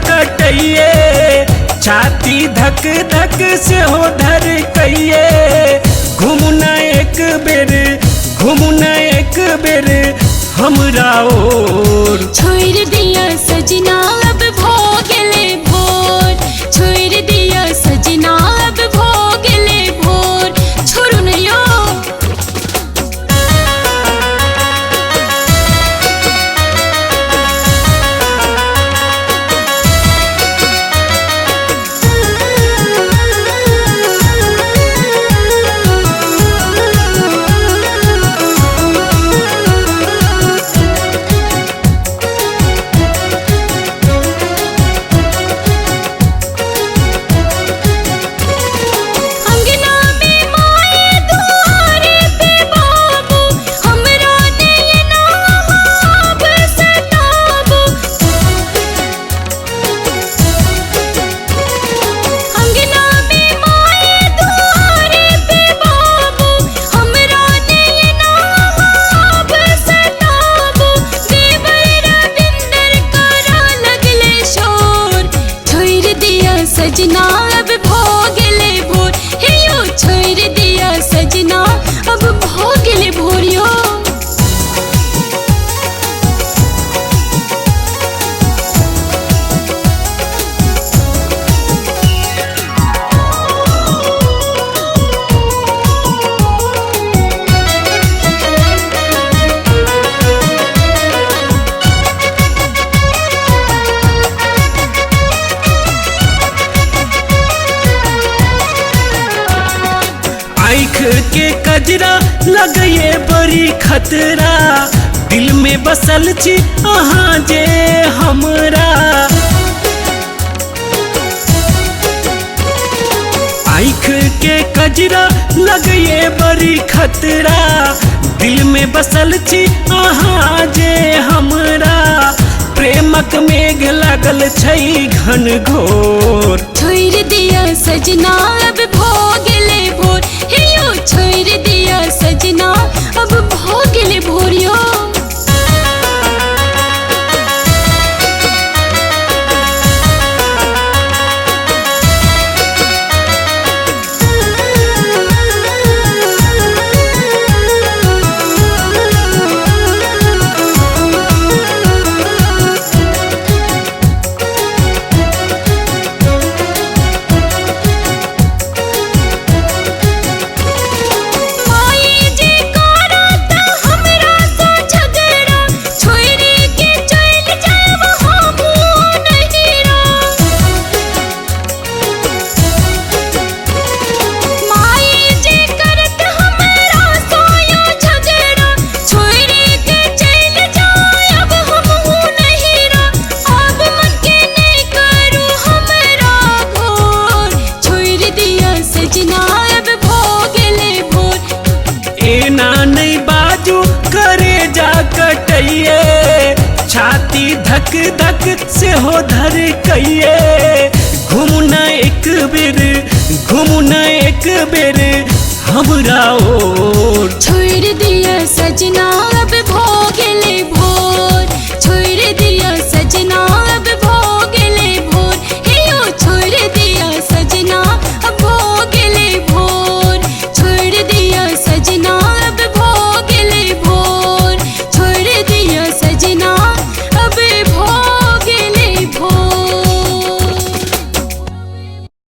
कटइए, छाती धक धक से हो धर कइए। घूमना एक बेर, घूमना एक बेर हमरा ओर। छोड़ दिया सजना अब भोगले भोर, छोड़ दिया सजना अब भोगले भोर। छोड़ू न यो सजना अब भोगले भोर। हे यो छोड़ दिया सजना अब भोगले भोर यो। आँख के कजरा लगे बड़ी खतरा, दिल में बसल छी अहाँ जे हमरा। आँख के कजरा लगे बड़ी खतरा, दिल में बसल छी अहाँ जे हमरा। प्रेमक मेघ लागल छै घन घोर। छोड़ दिया सजना अब भोगले भोर। हे यो छोड़ दिया सजना अब भोगले भोर यो। एना नहीं बाजू करे जा कटइए, छाती धक धक से हो धर कइए। घूमना एक बेर, घूमना एक बेर हमरा ओर। छोड़ दिया सजना